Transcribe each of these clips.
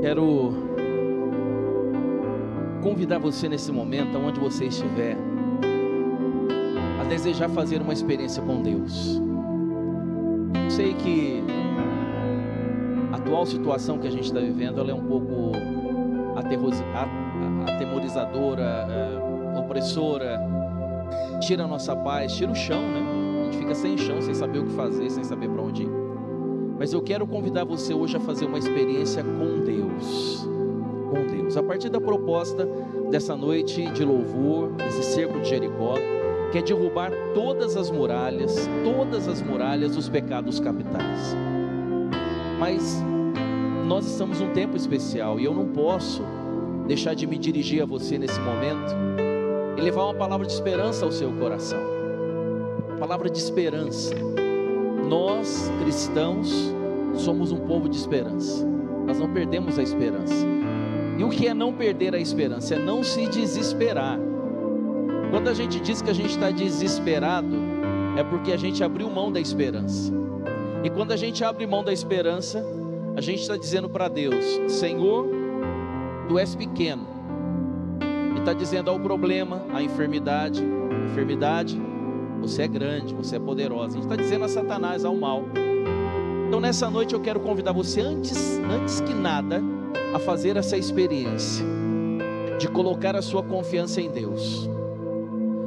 Quero convidar você nesse momento, aonde você estiver, a desejar fazer uma experiência com Deus. Sei que a atual situação que a gente está vivendo, ela é um pouco atemorizadora, opressora, tira a nossa paz, tira o chão, né? A gente fica sem chão, sem saber o que fazer, sem saber para onde ir. Mas eu quero convidar você hoje a fazer uma experiência com Deus. Com Deus. A partir da proposta dessa noite de louvor, desse cerco de Jericó, que é derrubar todas as muralhas dos pecados capitais. Mas nós estamos num tempo especial e eu não posso deixar de me dirigir a você nesse momento e levar uma palavra de esperança ao seu coração. Palavra de esperança. Nós, cristãos, somos um povo de esperança. Nós não perdemos a esperança. E o que é não perder a esperança? É não se desesperar. Quando a gente diz que a gente está desesperado, é porque a gente abriu mão da esperança. E quando a gente abre mão da esperança, a gente está dizendo para Deus: Senhor, Tu és pequeno. E está dizendo ao problema, à enfermidade, Você é grande, Você é poderosa. A gente está dizendo a Satanás, ao mal. Então nessa noite eu quero convidar você, antes que nada, a fazer essa experiência de colocar a sua confiança em Deus,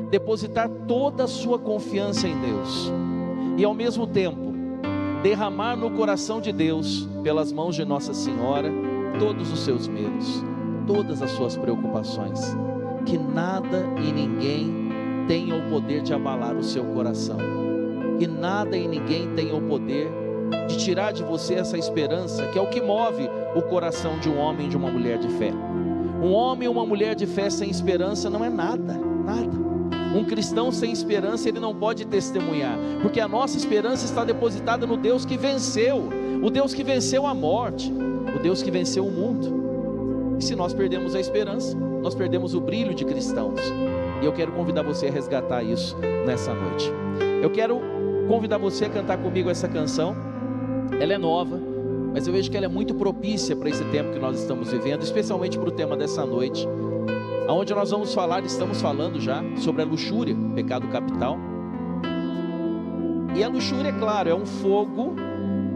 depositar toda a sua confiança em Deus, e ao mesmo tempo derramar no coração de Deus, pelas mãos de Nossa Senhora, todos os seus medos, todas as suas preocupações. Que nada e ninguém tenha o poder de abalar o seu coração, que nada e ninguém tenha o poder de tirar de você essa esperança, que é o que move o coração de um homem e de uma mulher de fé. Um homem e uma mulher de fé sem esperança não é nada. Um cristão sem esperança, ele não pode testemunhar, porque a nossa esperança está depositada no Deus que venceu, o Deus que venceu a morte, o Deus que venceu o mundo. E se nós perdemos a esperança, nós perdemos o brilho de cristãos. E eu quero convidar você a resgatar isso nessa noite. Eu quero convidar você a cantar comigo essa canção. Ela é nova, mas eu vejo que ela é muito propícia para esse tempo que nós estamos vivendo, especialmente para o tema dessa noite, onde nós estamos falando já sobre a luxúria, pecado capital. E a luxúria, é claro, é um fogo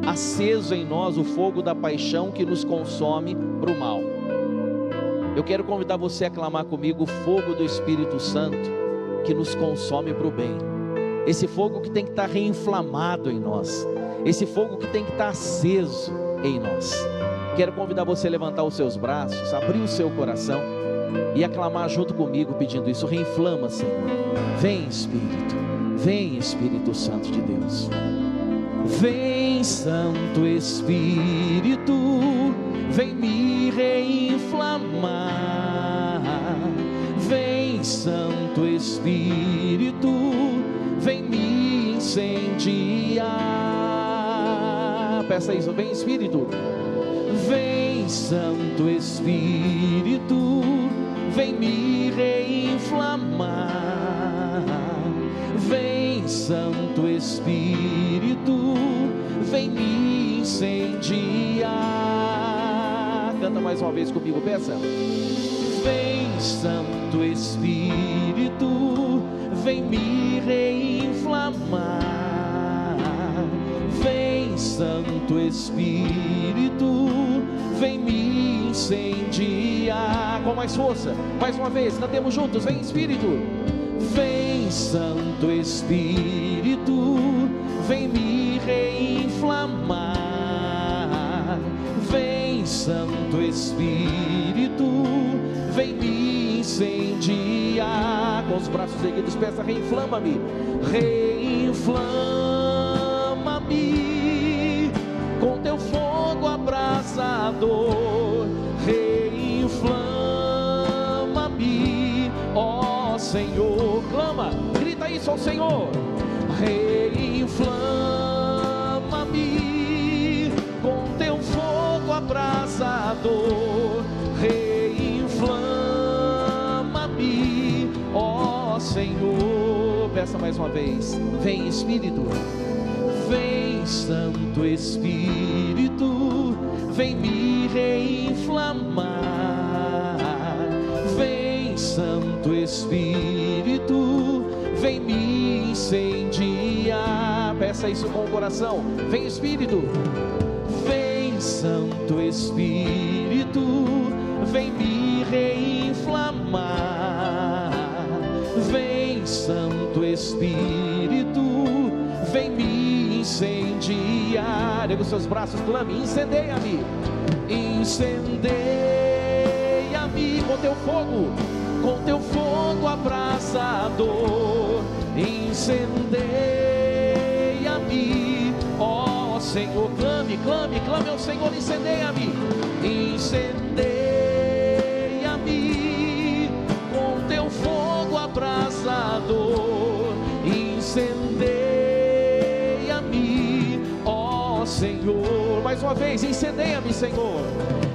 aceso em nós, o fogo da paixão que nos consome para o mal. Eu quero convidar você a clamar comigo o fogo do Espírito Santo que nos consome para o bem. Esse fogo que tem que estar reinflamado em nós, esse fogo que tem que estar aceso em nós. Quero convidar você a levantar os seus braços, abrir o seu coração e aclamar junto comigo pedindo isso. Reinflama, Senhor. Vem Espírito Santo de Deus. Vem, Santo Espírito, vem me reinflamar. Vem, Santo Espírito, vem me incendiar. Peça isso. Vem, Espírito. Vem, Santo Espírito, vem me reinflamar. Vem, Santo Espírito, vem me incendiar. Canta mais uma vez comigo, peça. Vem, Santo Espírito, vem me reinflamar. Vem, Santo Espírito, vem me incendiar. Com mais força, mais uma vez, cantemos juntos. Vem, Espírito. Vem, Santo Espírito, vem me reinflamar. Vem, Santo Espírito, vem me incendiar. Com os braços erguidos, peça: reinflama-me, reinflama-me com teu fogo abrasador. Reinflama-me, ó Senhor. Clama, grita isso ao Senhor. Reinflama-me com teu fogo abrasador. Reinflama-me, ó Senhor. Peça mais uma vez. Vem, Espírito. Vem, Santo Espírito, vem me me reinflamar. Vem, Santo Espírito, vem me incendiar. Peça isso com o coração. Vem, Espírito. Vem, Santo Espírito, vem me reinflamar. Vem, Santo Espírito, vem me incendiar. Erga os seus braços, clame: incendeia-me, incendeia-me com teu fogo abrasador. Incendeia-me, ó Senhor. Clame, clame, clame ao Senhor: incendeia-me, incendeia-me com teu fogo abrasador. Incendeia-me, ó Senhor. Mais uma vez: incendeia-me, Senhor.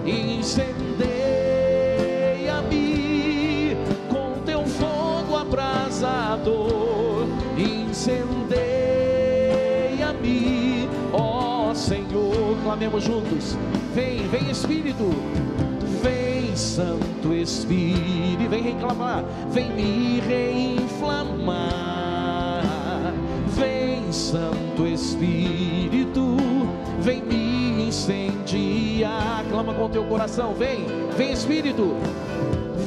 Incendeia-me com teu fogo abrasador. Incendeia-me, ó Senhor. Clamemos juntos: vem, vem Espírito, vem Santo Espírito, vem reclamar, vem me reinflamar. Vem Santo Espírito, vem me incendiar. Clama com teu coração: vem, vem Espírito.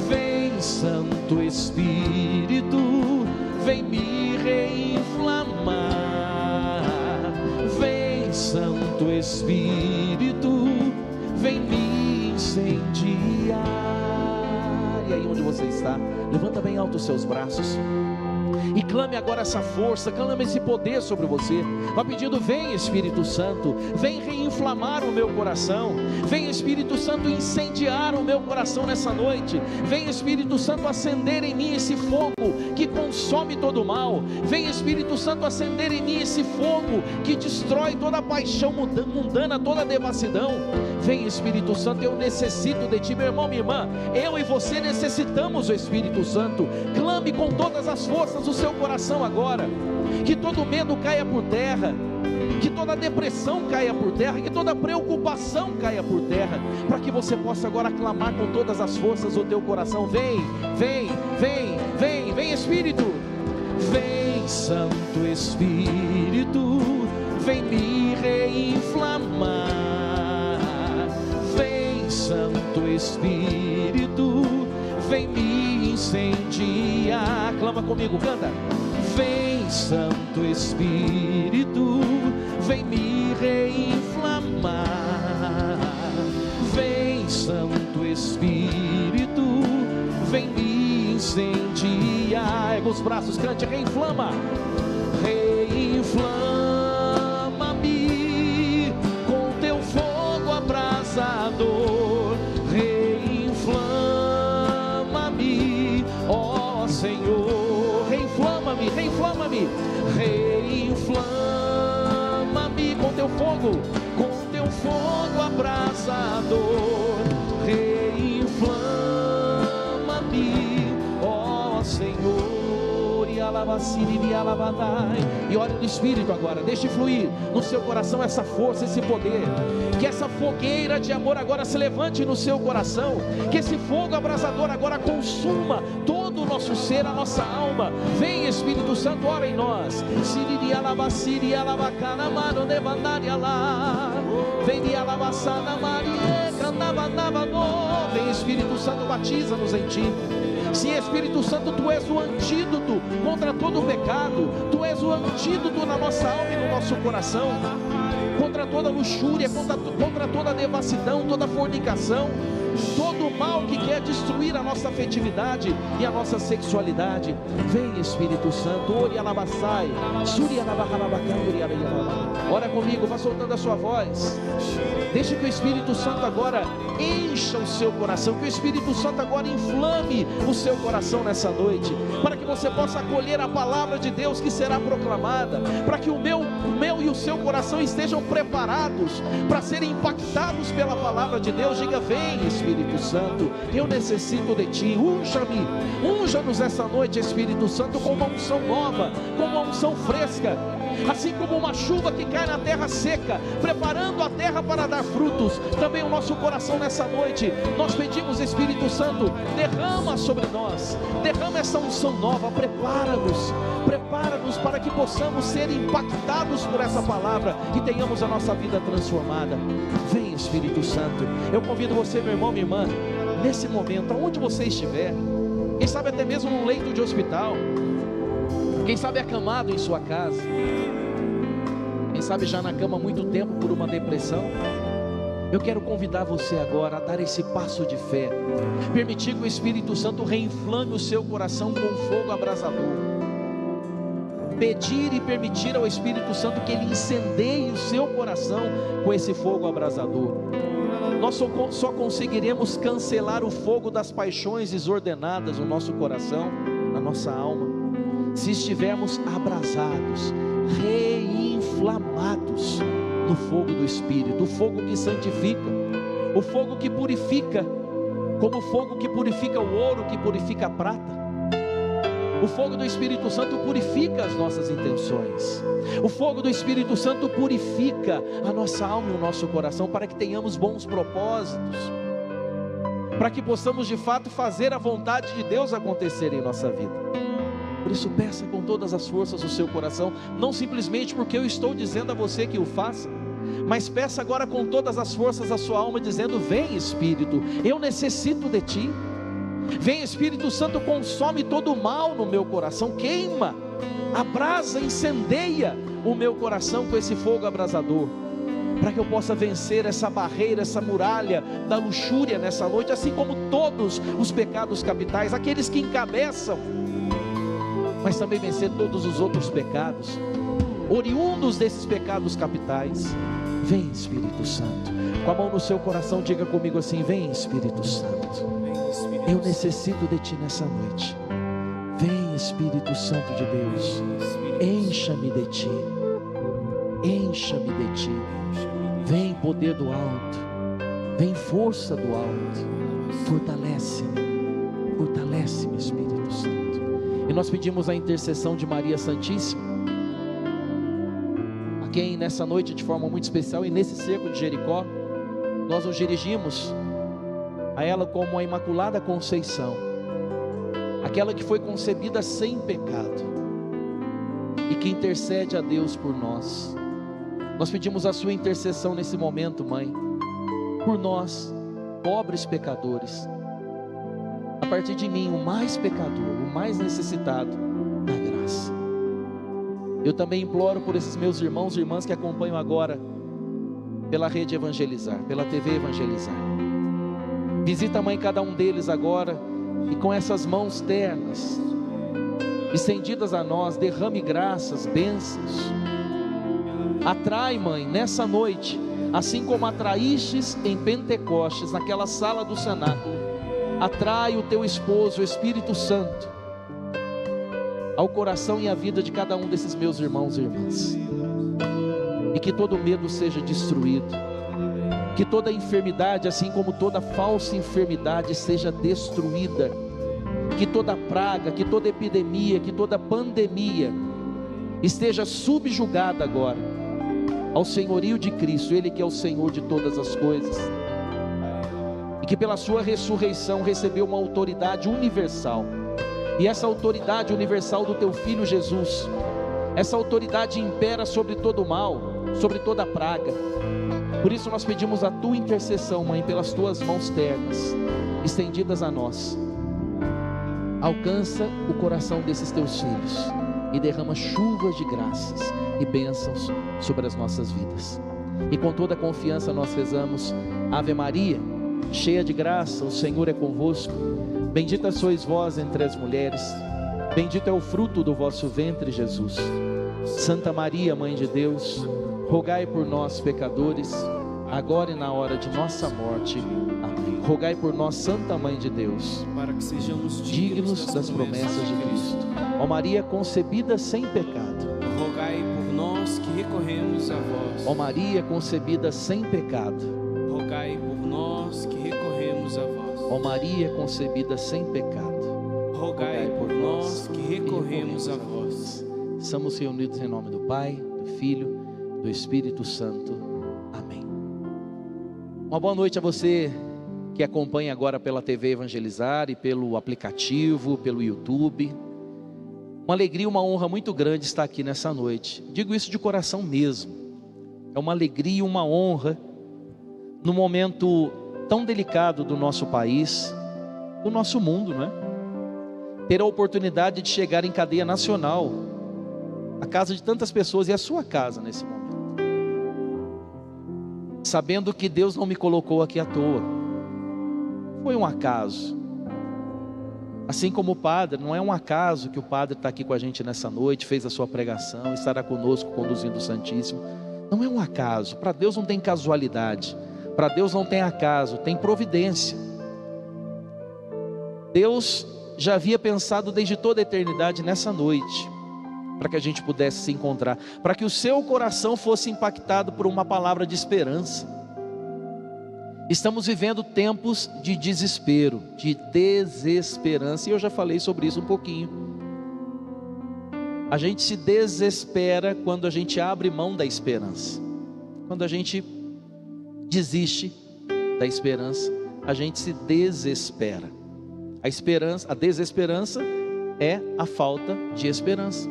Vem Santo Espírito, vem me reinflamar. Vem Santo Espírito, vem me incendiar. E aí onde você está, levanta bem alto os seus braços e clame agora essa força, clame esse poder sobre você. Vá pedindo: vem Espírito Santo, vem reinflamar o meu coração. Vem Espírito Santo incendiar o meu coração nessa noite. Vem Espírito Santo acender em mim esse fogo que consome todo o mal. Vem Espírito Santo acender em mim esse fogo que destrói toda a paixão mundana, toda a devassidão. Vem Espírito Santo, eu necessito de ti, meu irmão, minha irmã. Eu e você necessitamos do Espírito Santo. Clame com todas as forças o seu coração agora. Que todo medo caia por terra, que toda depressão caia por terra, que toda preocupação caia por terra, para que você possa agora clamar com todas as forças o teu coração. Vem, vem, vem, vem, vem Espírito. Vem Santo Espírito, vem me reinflamar. Vem Santo Espírito, vem me incendiar. Clama comigo, canta: vem Santo Espírito, vem me reinflamar. Vem Santo Espírito, vem me incendiar. Erga os braços, cante: reinflama, reinflama-me com teu fogo abrasador. Reinflama-me, ó Senhor. Reinflama-me, reinflama-me, reinflama-me com teu fogo abrasador. Reinflama-me, ó Senhor. E ore no Espírito agora, deixe fluir no seu coração essa força, esse poder. Que essa fogueira de amor agora se levante no seu coração. Que esse fogo abrasador agora consuma todo o nosso ser, a nossa alma. Vem Espírito Santo, ora em nós. Vem Espírito Santo, batiza-nos em ti. Sim, Espírito Santo, tu és o antídoto contra todo o pecado. Tu és o antídoto na nossa alma e no nosso coração, contra toda luxúria, contra toda devassidão, toda fornicação, todo o mal que quer destruir a nossa afetividade e a nossa sexualidade. Vem Espírito Santo. Ora comigo, vá soltando a sua voz. Deixe que o Espírito Santo agora encha o seu coração, que o Espírito Santo agora inflame o seu coração nessa noite, para que você possa acolher a palavra de Deus que será proclamada, para que o meu e o seu coração estejam preparados para serem impactados pela palavra de Deus. Diga: vem Espírito Santo, eu necessito de ti. Unja-me, unja-nos essa noite, Espírito Santo, com uma unção nova, com uma unção fresca. Assim como uma chuva que cai na terra seca, preparando a terra para dar frutos, também o nosso coração nessa noite, nós pedimos, Espírito Santo, derrama sobre nós, derrama essa unção nova, prepara-nos para que possamos ser impactados por essa palavra e tenhamos a nossa vida transformada. Vem, Espírito Santo. Eu convido você, meu irmão, minha irmã, nesse momento, aonde você estiver, quem sabe até mesmo num leito de hospital, quem sabe acamado em sua casa, quem sabe já na cama há muito tempo por uma depressão, eu quero convidar você agora a dar esse passo de fé, permitir que o Espírito Santo reinflame o seu coração com fogo abrasador, pedir e permitir ao Espírito Santo que Ele incendeie o seu coração com esse fogo abrasador. Nós só conseguiremos cancelar o fogo das paixões desordenadas no nosso coração, na nossa alma, se estivermos abrasados, reinflamados no fogo do Espírito, o fogo que santifica, o fogo que purifica, como o fogo que purifica o ouro, que purifica a prata. O fogo do Espírito Santo purifica as nossas intenções. O fogo do Espírito Santo purifica a nossa alma e o nosso coração, para que tenhamos bons propósitos, para que possamos de fato fazer a vontade de Deus acontecer em nossa vida. Por isso, peça com todas as forças o seu coração, não simplesmente porque eu estou dizendo a você que o faça, mas peça agora com todas as forças a sua alma, dizendo: vem, Espírito, eu necessito de ti. Vem, Espírito Santo, consome todo o mal no meu coração, queima, abrasa, incendeia o meu coração com esse fogo abrasador, para que eu possa vencer essa barreira, essa muralha da luxúria nessa noite, assim como todos os pecados capitais, aqueles que encabeçam, mas também vencer todos os outros pecados, oriundos desses pecados capitais. Vem, Espírito Santo, com a mão no seu coração, diga comigo assim: vem, Espírito Santo, eu necessito de ti nessa noite. Vem, Espírito Santo de Deus, encha-me de ti, encha-me de ti. Vem, poder do alto, vem, força do alto, fortalece-me, fortalece-me, Espírito Santo. E nós pedimos a intercessão de Maria Santíssima, a quem nessa noite, de forma muito especial, e nesse cerco de Jericó, nós nos dirigimos a ela como a Imaculada Conceição, aquela que foi concebida sem pecado e que intercede a Deus por nós. Nós pedimos a sua intercessão nesse momento, mãe, por nós, pobres pecadores, a partir de mim, o mais pecador, o mais necessitado da graça. Eu também imploro por esses meus irmãos e irmãs que acompanham agora pela rede Evangelizar, pela TV Evangelizar. Visita, mãe, cada um deles agora, e com essas mãos ternas estendidas a nós, derrame graças, bênçãos. Atrai, mãe, nessa noite, assim como atraístes em Pentecostes, naquela sala do cenáculo, atrai o teu esposo, o Espírito Santo, ao coração e à vida de cada um desses meus irmãos e irmãs, e que todo medo seja destruído, que toda enfermidade, assim como toda falsa enfermidade, seja destruída, que toda praga, que toda epidemia, que toda pandemia esteja subjugada agora ao senhorio de Cristo, Ele que é o Senhor de todas as coisas, e que pela sua ressurreição recebeu uma autoridade universal, e essa autoridade universal do teu Filho Jesus, essa autoridade impera sobre todo o mal, sobre toda praga. Por isso nós pedimos a tua intercessão, mãe, pelas tuas mãos ternas estendidas a nós. Alcança o coração desses teus filhos e derrama chuvas de graças e bênçãos sobre as nossas vidas. E com toda confiança nós rezamos: Ave Maria, cheia de graça, o Senhor é convosco. Bendita sois vós entre as mulheres, bendito é o fruto do vosso ventre, Jesus. Santa Maria, Mãe de Deus, rogai por nós, pecadores, agora e na hora de nossa morte. Amém. Rogai por nós, Santa Mãe de Deus, para que sejamos dignos das promessas de Cristo. Ó Maria concebida sem pecado, rogai por nós que recorremos a vós. Ó Maria concebida sem pecado, rogai por nós que recorremos a vós. Ó Maria concebida sem pecado, rogai por nós que recorremos a vós. Permaneçamos reunidos em nome do Pai, do Filho, do Espírito Santo. Amém. Uma boa noite a você que acompanha agora pela TV Evangelizar e pelo aplicativo, pelo YouTube. Uma alegria, uma honra muito grande estar aqui nessa noite. Digo isso de coração mesmo. É uma alegria e uma honra no momento tão delicado do nosso país, do nosso mundo, não é? Ter a oportunidade de chegar em cadeia nacional, a casa de tantas pessoas e a sua casa nesse momento. Sabendo que Deus não me colocou aqui à toa. Foi um acaso. Assim como o padre, não é um acaso que o padre está aqui com a gente nessa noite, fez a sua pregação, estará conosco conduzindo o Santíssimo. Não é um acaso. Para Deus não tem casualidade. Para Deus não tem acaso, tem providência. Deus já havia pensado desde toda a eternidade nessa noite, para que a gente pudesse se encontrar, para que o seu coração fosse impactado por uma palavra de esperança. Estamos vivendo tempos de desespero, de desesperança, e eu já falei sobre isso um pouquinho. A gente se desespera quando a gente abre mão da esperança. Quando a gente desiste da esperança, a gente se desespera. A desesperança é a falta de esperança.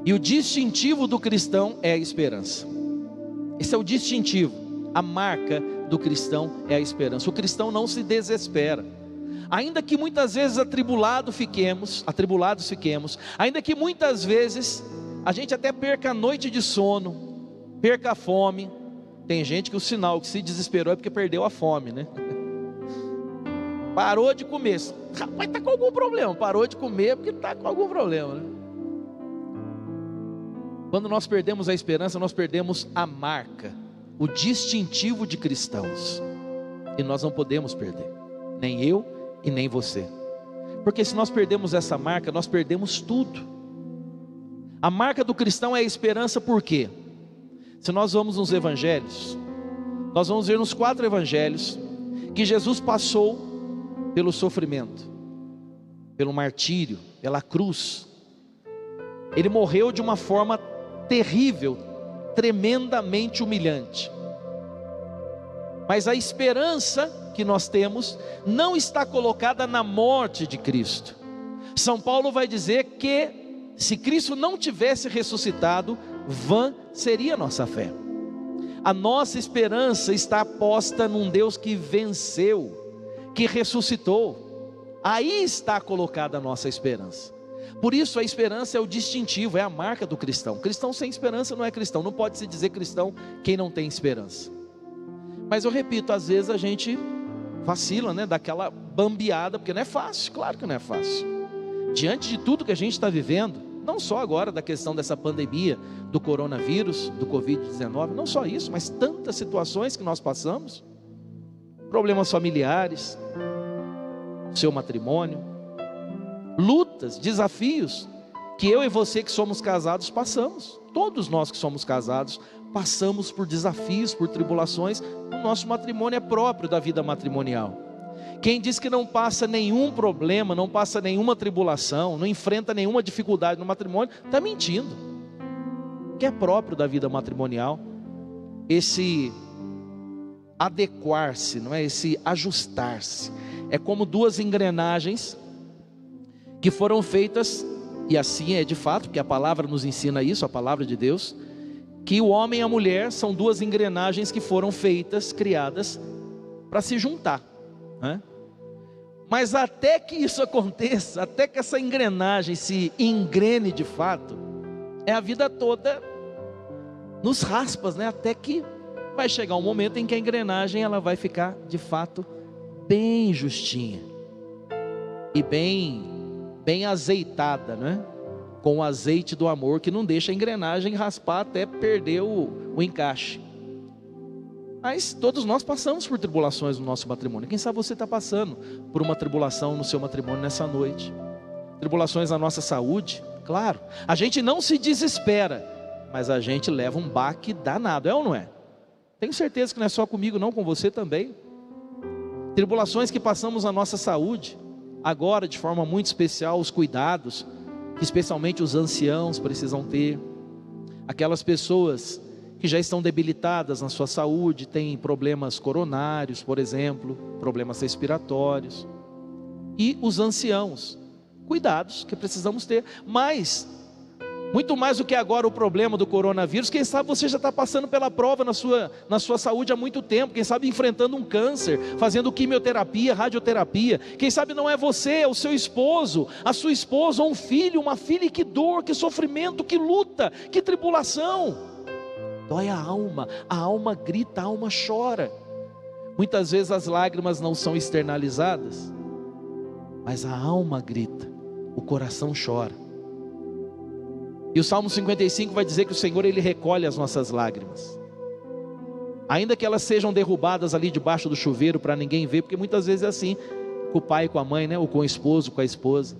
E o distintivo do cristão é a esperança. Esse é o distintivo, a marca do cristão é a esperança. O cristão não se desespera. Ainda que muitas vezes atribulados fiquemos, ainda que muitas vezes a gente até perca a noite de sono, perca a fome. Tem gente que o sinal que se desesperou é porque perdeu a fome, né? Parou de comer, rapaz, está com algum problema. Parou de comer porque está com algum problema, né? Quando nós perdemos a esperança, nós perdemos a marca, o distintivo de cristãos. E nós não podemos perder, nem eu e nem você. Porque se nós perdemos essa marca, nós perdemos tudo. A marca do cristão é a esperança. Por quê? Se nós vamos nos evangelhos, nós vamos ver nos 4 evangelhos que Jesus passou pelo sofrimento, pelo martírio, pela cruz. Ele morreu de uma forma terrível, tremendamente humilhante. Mas a esperança que nós temos não está colocada na morte de Cristo. São Paulo vai dizer que se Cristo não tivesse ressuscitado, vã seria a nossa fé. A nossa esperança está posta num Deus que venceu, que ressuscitou. Aí está colocada a nossa esperança. Por isso a esperança é o distintivo, é a marca do cristão. Cristão sem esperança não é cristão. Não pode se dizer cristão quem não tem esperança. Mas eu repito, às vezes a gente vacila, né? Daquela bambeada, porque não é fácil, claro que não é fácil. Diante de tudo que a gente está vivendo, não só agora da questão dessa pandemia, do coronavírus, do Covid-19, não só isso, mas tantas situações que nós passamos, problemas familiares, seu matrimônio, lutas, desafios, que eu e você que somos casados passamos. Todos nós que somos casados passamos por desafios, por tribulações. O nosso matrimônio é próprio da vida matrimonial. Quem diz que não passa nenhum problema, não passa nenhuma tribulação, não enfrenta nenhuma dificuldade no matrimônio, está mentindo. Que é próprio da vida matrimonial esse adequar-se, não é? Esse ajustar-se. É como 2 engrenagens que foram feitas, e assim é de fato, porque a palavra nos ensina isso, a palavra de Deus, que o homem e a mulher são 2 engrenagens que foram feitas, criadas para se juntar, né? Mas até que isso aconteça, até que essa engrenagem se engrene de fato, é a vida toda nos raspas, né? Até que vai chegar um momento em que a engrenagem ela vai ficar de fato bem justinha e bem azeitada, né? Com o azeite do amor, que não deixa a engrenagem raspar até perder o encaixe. Mas todos nós passamos por tribulações no nosso matrimônio. Quem sabe você está passando por uma tribulação no seu matrimônio nessa noite. Tribulações na nossa saúde, claro. A gente não se desespera, mas a gente leva um baque danado, é ou não é? Tenho certeza que não é só comigo não, com você também. Tribulações que passamos na nossa saúde, agora de forma muito especial, os cuidados que especialmente os anciãos precisam ter, aquelas pessoas que já estão debilitadas na sua saúde, têm problemas coronários, por exemplo, problemas respiratórios, e os anciãos, cuidados que precisamos ter, mas muito mais do que agora o problema do coronavírus, quem sabe você já está passando pela prova na sua saúde há muito tempo, quem sabe enfrentando um câncer, fazendo quimioterapia, radioterapia, quem sabe não é você, é o seu esposo, a sua esposa, ou um filho, uma filha, e que dor, que sofrimento, que luta, que tribulação, dói a alma grita, a alma chora, muitas vezes as lágrimas não são externalizadas, mas a alma grita, o coração chora. E o Salmo 55 vai dizer que o Senhor, Ele recolhe as nossas lágrimas, ainda que elas sejam derrubadas ali debaixo do chuveiro para ninguém ver, porque muitas vezes é assim, com o pai e com a mãe, né? Ou com o esposo, com a esposa,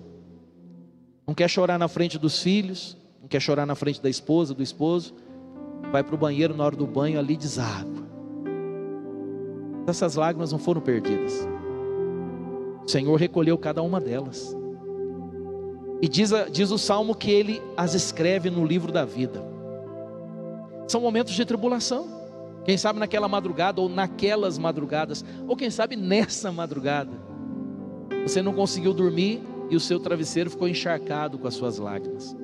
não quer chorar na frente dos filhos, não quer chorar na frente da esposa, do esposo, vai para o banheiro na hora do banho, ali deságua. Essas lágrimas não foram perdidas, o Senhor recolheu cada uma delas. E diz o Salmo que Ele as escreve no livro da vida. São momentos de tribulação. Quem sabe naquela madrugada, ou naquelas madrugadas, ou quem sabe nessa madrugada, você não conseguiu dormir e o seu travesseiro ficou encharcado com as suas lágrimas.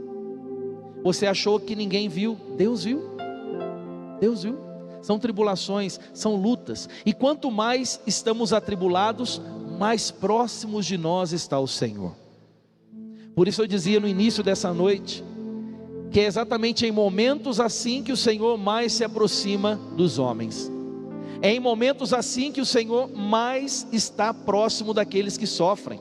Você achou que ninguém viu, Deus viu. Deus viu. São tribulações, são lutas. E quanto mais estamos atribulados, mais próximos de nós está o Senhor. Por isso eu dizia no início dessa noite, que é exatamente em momentos assim que o Senhor mais se aproxima dos homens. É em momentos assim que o Senhor mais está próximo daqueles que sofrem.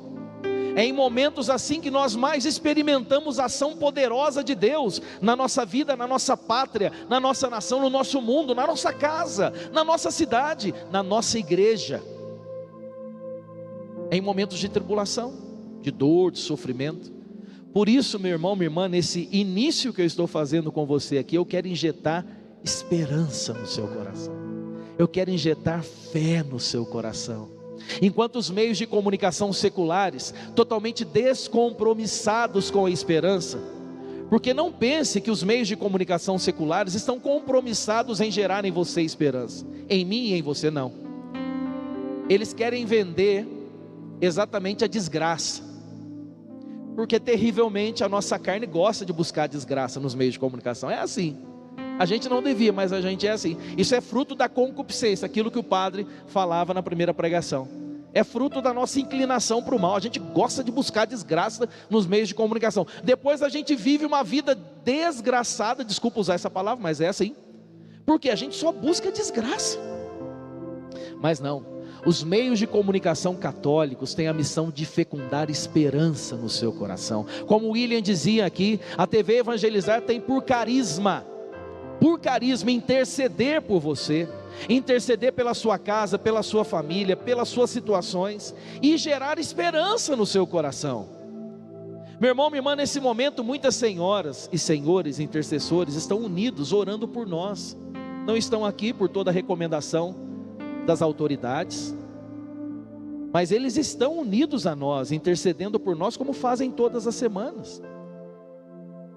É em momentos assim que nós mais experimentamos a ação poderosa de Deus na nossa vida, na nossa pátria, na nossa nação, no nosso mundo, na nossa casa, na nossa cidade, na nossa igreja. É em momentos de tribulação, de dor, de sofrimento. Por isso, meu irmão, minha irmã, nesse início que eu estou fazendo com você aqui, eu quero injetar esperança no seu coração. Eu quero injetar fé no seu coração. Enquanto os meios de comunicação seculares, totalmente descompromissados com a esperança, porque não pense que os meios de comunicação seculares estão compromissados em gerar em você esperança, em mim e em você não. Eles querem vender exatamente a desgraça, porque terrivelmente a nossa carne gosta de buscar desgraça nos meios de comunicação. É assim, a gente não devia, mas a gente é assim. Isso é fruto da concupiscência, aquilo que o padre falava na primeira pregação. É fruto da nossa inclinação para o mal. A gente gosta de buscar desgraça nos meios de comunicação. Depois a gente vive uma vida desgraçada, desculpa usar essa palavra, mas é assim, porque a gente só busca desgraça. Mas não, os meios de comunicação católicos têm a missão de fecundar esperança no seu coração. Como William dizia aqui, a TV Evangelizar tem por carisma interceder por você, interceder pela sua casa, pela sua família, pelas suas situações, e gerar esperança no seu coração. Meu irmão, minha irmã, nesse momento muitas senhoras e senhores intercessores estão unidos orando por nós. Não estão aqui por toda a recomendação das autoridades, mas eles estão unidos a nós, intercedendo por nós, como fazem todas as semanas.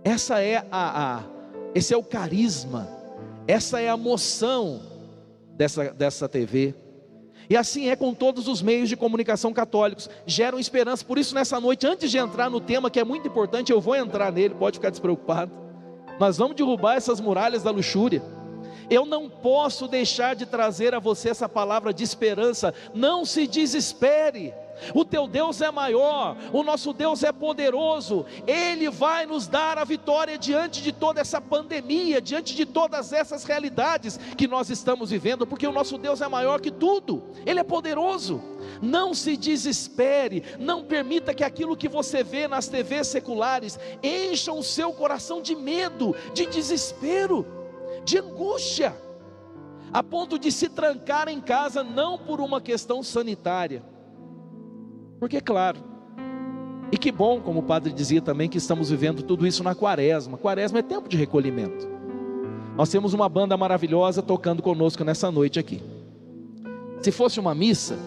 Esse é o carisma, essa é a moção dessa TV. E assim é com todos os meios de comunicação católicos, geram esperança. Por isso nessa noite, antes de entrar no tema que é muito importante, eu vou entrar nele, pode ficar despreocupado. Nós vamos derrubar essas muralhas da luxúria. Eu não posso deixar de trazer a você essa palavra de esperança. Não se desespere. O teu Deus é maior, o nosso Deus é poderoso. Ele vai nos dar a vitória diante de toda essa pandemia, diante de todas essas realidades que nós estamos vivendo, porque o nosso Deus é maior que tudo. Ele é poderoso. Não se desespere. Não permita que aquilo que você vê nas TVs seculares encha o seu coração de medo, de desespero, de angústia, a ponto de se trancar em casa, não por uma questão sanitária, porque claro, e que bom, como o padre dizia também, que estamos vivendo tudo isso na quaresma. Quaresma é tempo de recolhimento. Nós temos uma banda maravilhosa tocando conosco nessa noite aqui. Se fosse uma missa,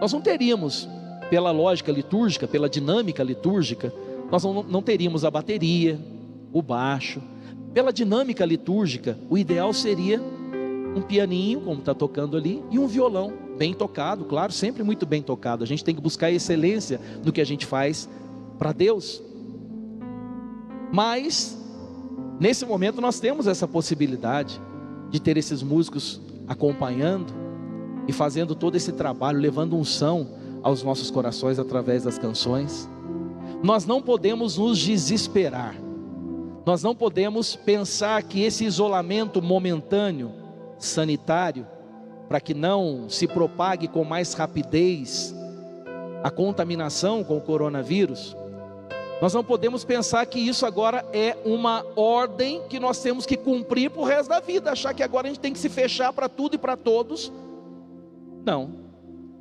nós não teríamos, pela lógica litúrgica, pela dinâmica litúrgica, nós não teríamos a bateria, o baixo. Pela dinâmica litúrgica, o ideal seria um pianinho, como está tocando ali, e um violão, bem tocado, claro, sempre muito bem tocado. A gente tem que buscar excelência no que a gente faz para Deus. Mas, nesse momento nós temos essa possibilidade de ter esses músicos acompanhando e fazendo todo esse trabalho, levando unção aos nossos corações através das canções. Nós não podemos nos desesperar, nós não podemos pensar que esse isolamento momentâneo, sanitário, para que não se propague com mais rapidez a contaminação com o coronavírus, nós não podemos pensar que isso agora é uma ordem que nós temos que cumprir para o resto da vida, achar que agora a gente tem que se fechar para tudo e para todos. Não.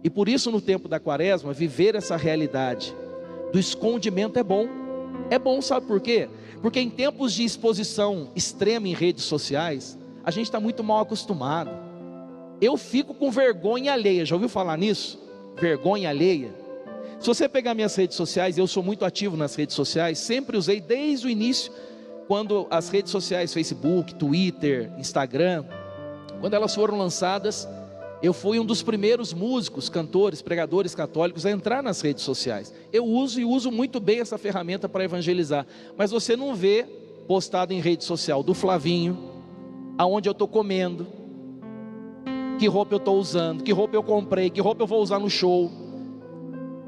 E por isso, no tempo da quaresma, viver essa realidade do escondimento é bom. É bom, sabe por quê? Porque em tempos de exposição extrema em redes sociais, a gente está muito mal acostumado. Eu fico com vergonha alheia. Já ouviu falar nisso? Vergonha alheia. Se você pegar minhas redes sociais, eu sou muito ativo nas redes sociais, sempre usei desde o início, quando as redes sociais, Facebook, Twitter, Instagram, quando elas foram lançadas, eu fui um dos primeiros músicos, cantores, pregadores católicos a entrar nas redes sociais. Eu uso e uso muito bem essa ferramenta para evangelizar, mas você não vê postado em rede social do Flavinho, aonde eu estou comendo, que roupa eu estou usando, que roupa eu comprei, que roupa eu vou usar no show,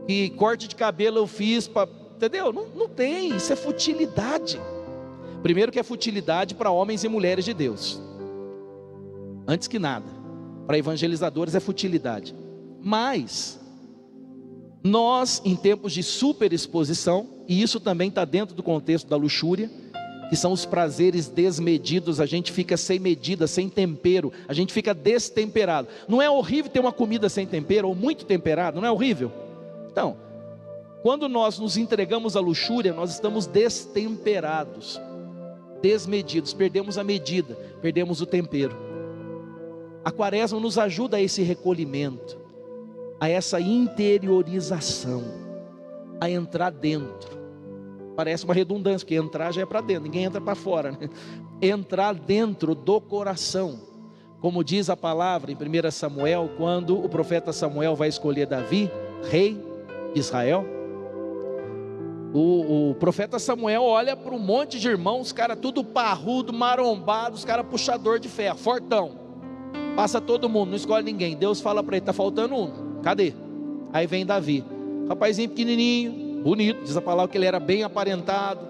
que corte de cabelo eu fiz, entendeu? Não tem, isso é futilidade. Primeiro que é futilidade para homens e mulheres de Deus, antes que nada. Para evangelizadores é futilidade. Mas nós, em tempos de superexposição, e isso também está dentro do contexto da luxúria, que são os prazeres desmedidos, a gente fica sem medida, sem tempero, a gente fica destemperado. Não é horrível ter uma comida sem tempero ou muito temperado? Não é horrível? Então, quando nós nos entregamos à luxúria, nós estamos destemperados, desmedidos, perdemos a medida, perdemos o tempero. A quaresma nos ajuda a esse recolhimento, a essa interiorização, a entrar dentro. Parece uma redundância, porque entrar já é para dentro, ninguém entra para fora, né? Entrar dentro do coração, como diz a palavra em 1 Samuel, quando o profeta Samuel vai escolher Davi, rei de Israel. O profeta Samuel olha para um monte de irmãos, os caras tudo parrudo, marombado, os caras puxador de ferro, fortão, passa todo mundo, não escolhe ninguém. Deus fala para ele, está faltando um, cadê? Aí vem Davi, rapazinho pequenininho, bonito, diz a palavra que ele era bem aparentado,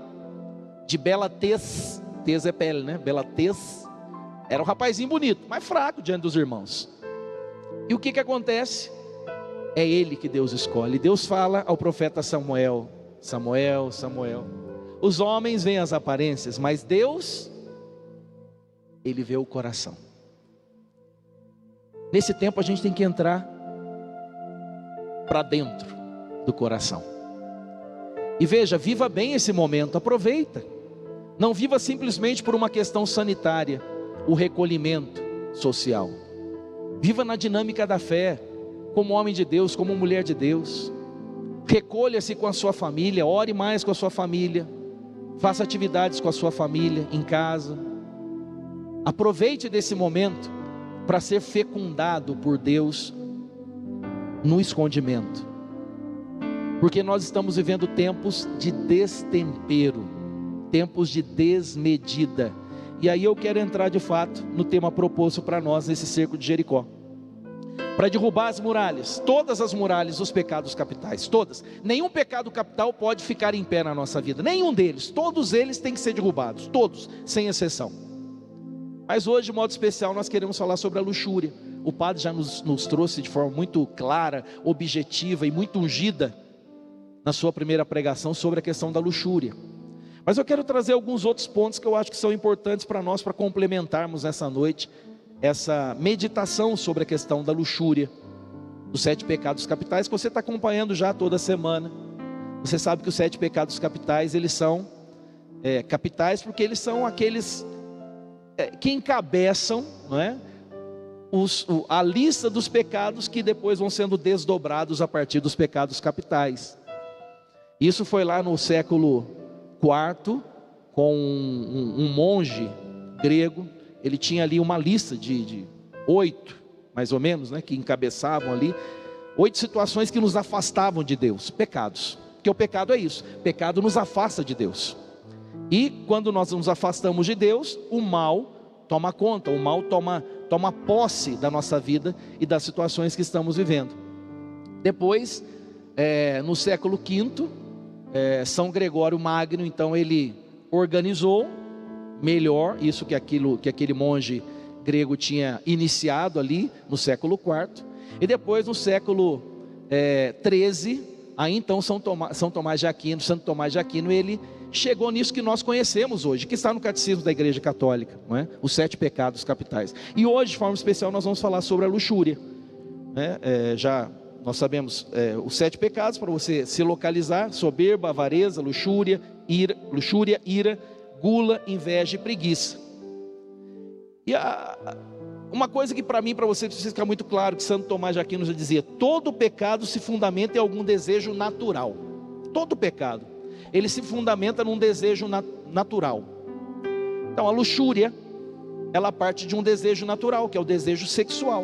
de bela tez, tez é pele, né? Bela tez, era um rapazinho bonito, mas fraco diante dos irmãos. E o que acontece? É ele que Deus escolhe. Deus fala ao profeta Samuel, Samuel, Samuel, os homens veem as aparências, mas Deus, Ele vê o coração. Nesse tempo a gente tem que entrar para dentro do coração. E veja, viva bem esse momento, aproveita. Não viva simplesmente por uma questão sanitária, o recolhimento social. Viva na dinâmica da fé, como homem de Deus, como mulher de Deus. Recolha-se com a sua família, ore mais com a sua família, faça atividades com a sua família, em casa. Aproveite desse momento para ser fecundado por Deus no escondimento, porque nós estamos vivendo tempos de destempero, tempos de desmedida. E aí eu quero entrar de fato no tema proposto para nós nesse cerco de Jericó, para derrubar as muralhas, todas as muralhas dos pecados capitais, todas. Nenhum pecado capital pode ficar em pé na nossa vida, nenhum deles, todos eles têm que ser derrubados, todos, sem exceção. Mas hoje, de modo especial, nós queremos falar sobre a luxúria. O padre já nos trouxe de forma muito clara, objetiva e muito ungida, na sua primeira pregação, sobre a questão da luxúria. Mas eu quero trazer alguns outros pontos que eu acho que são importantes para nós, para complementarmos essa noite, essa meditação sobre a questão da luxúria, dos 7 pecados capitais, que você está acompanhando já toda semana. Você sabe que os 7 pecados capitais, eles são capitais porque eles são aqueles que encabeçam, não é? A lista dos pecados que depois vão sendo desdobrados a partir dos pecados capitais. Isso foi lá no século IV, com um monge grego. Ele tinha ali uma lista de 8, mais ou menos, né, que encabeçavam ali 8 situações que nos afastavam de Deus, pecados. Porque o pecado é isso, pecado nos afasta de Deus. E quando nós nos afastamos de Deus, o mal toma conta, o mal toma posse da nossa vida e das situações que estamos vivendo. Depois, no século V, São Gregório Magno, então ele organizou melhor isso que aquele monge grego tinha iniciado ali no século IV. E depois no século XIII, aí então Santo Tomás de Aquino, ele chegou nisso que nós conhecemos hoje, que está no Catecismo da Igreja Católica, não é? Os 7 pecados capitais. E hoje, de forma especial, nós vamos falar sobre a luxúria, né? Já nós sabemos os 7 pecados, para você se localizar: soberba, avareza, luxúria, ira, gula, inveja e preguiça. E uma coisa que para mim, para você, precisa ficar muito claro, que Santo Tomás de Aquino já dizia: todo pecado se fundamenta em algum desejo natural. Todo pecado, ele se fundamenta num desejo natural. Então a luxúria, ela parte de um desejo natural, que é o desejo sexual.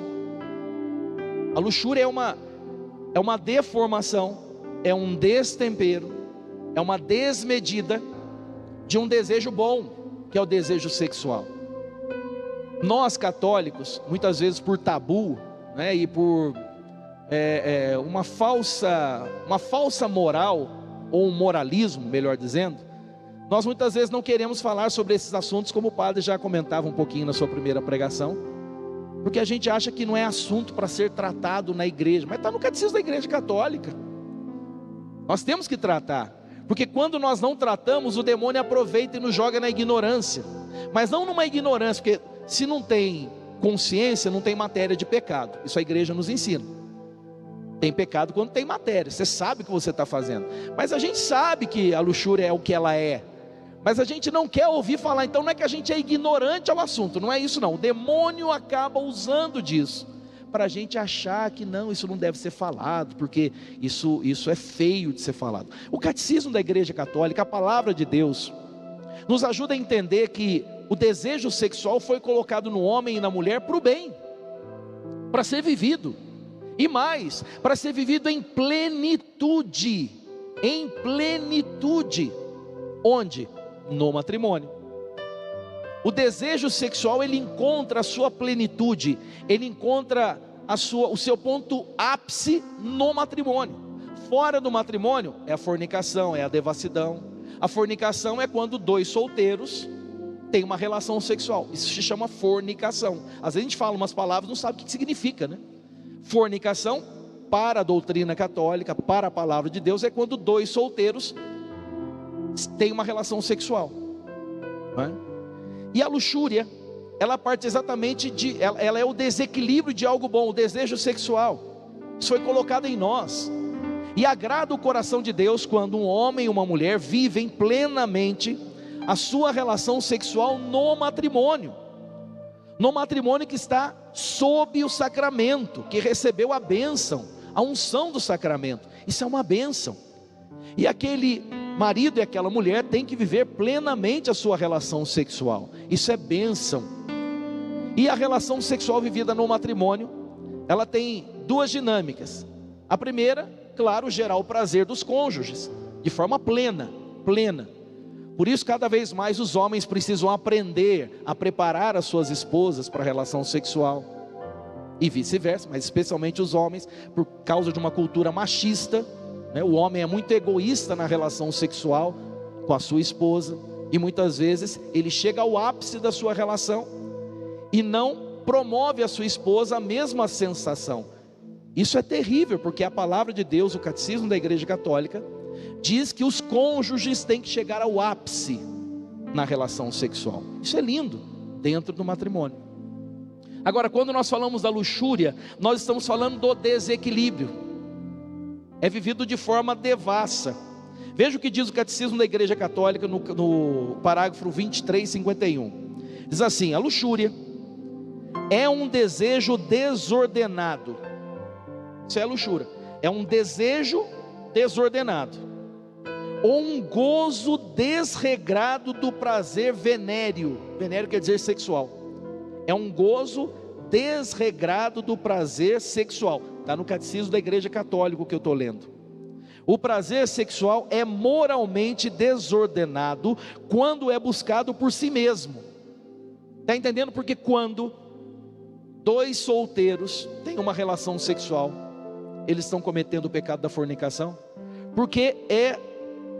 A luxúria é uma deformação, é um destempero, é uma desmedida de um desejo bom, que é o desejo sexual. Nós católicos, muitas vezes por tabu, né, e por uma falsa moral, ou um moralismo, melhor dizendo, nós muitas vezes não queremos falar sobre esses assuntos, como o padre já comentava um pouquinho na sua primeira pregação, porque a gente acha que não é assunto para ser tratado na igreja, mas está no Catecismo da Igreja Católica. Nós temos que tratar, porque quando nós não tratamos, o demônio aproveita e nos joga na ignorância, mas não numa ignorância, porque se não tem consciência, não tem matéria de pecado. Isso a igreja nos ensina. Tem pecado quando tem matéria, você sabe o que você está fazendo, mas a gente sabe que a luxúria é o que ela é, mas a gente não quer ouvir falar. Então não é que a gente é ignorante ao assunto, não é isso não. O demônio acaba usando disso, para a gente achar que não, isso não deve ser falado, porque isso é feio de ser falado. O Catecismo da Igreja Católica, a palavra de Deus, nos ajuda a entender que o desejo sexual foi colocado no homem e na mulher para o bem, para ser vivido, e mais, para ser vivido em plenitude. Onde? No matrimônio. O desejo sexual, ele encontra a sua plenitude, ele encontra o seu ponto ápice no matrimônio. Fora do matrimônio é a fornicação, é a devassidão. A fornicação é quando 2 solteiros têm uma relação sexual. Isso se chama fornicação. Às vezes a gente fala umas palavras, não sabe o que significa, né? Fornicação, para a doutrina católica, para a palavra de Deus, é quando 2 solteiros têm uma relação sexual, não é? E a luxúria, ela parte exatamente ela é o desequilíbrio de algo bom, o desejo sexual. Isso foi colocado em nós. E agrada o coração de Deus quando um homem e uma mulher vivem plenamente a sua relação sexual no matrimônio. No matrimônio que está sob o sacramento, que recebeu a bênção, a unção do sacramento. Isso é uma bênção. E aquele marido e aquela mulher têm que viver plenamente a sua relação sexual. Isso é bênção. E a relação sexual vivida no matrimônio, ela tem 2 dinâmicas. A primeira, claro, gerar o prazer dos cônjuges, de forma plena. Por isso, cada vez mais os homens precisam aprender a preparar as suas esposas para a relação sexual, e vice-versa, mas especialmente os homens, por causa de uma cultura machista, né? O homem é muito egoísta na relação sexual com a sua esposa, e muitas vezes ele chega ao ápice da sua relação e não promove a sua esposa a mesma sensação. Isso é terrível, porque a palavra de Deus, o Catecismo da Igreja Católica, diz que os cônjuges têm que chegar ao ápice na relação sexual. Isso é lindo, dentro do matrimônio. Agora, quando nós falamos da luxúria, nós estamos falando do desequilíbrio. É vivido de forma devassa. Veja o que diz o Catecismo da Igreja Católica no parágrafo 2351. Diz assim: a luxúria é um desejo desordenado. Isso é a luxúria, é um desejo desordenado, ou um gozo desregrado do prazer venéreo. Venéreo quer dizer sexual. É um gozo desregrado do prazer sexual. Está no Catecismo da Igreja Católica que eu estou lendo. O prazer sexual é moralmente desordenado quando é buscado por si mesmo. Está entendendo? Porque quando dois solteiros têm uma relação sexual, eles estão cometendo o pecado da fornicação, porque é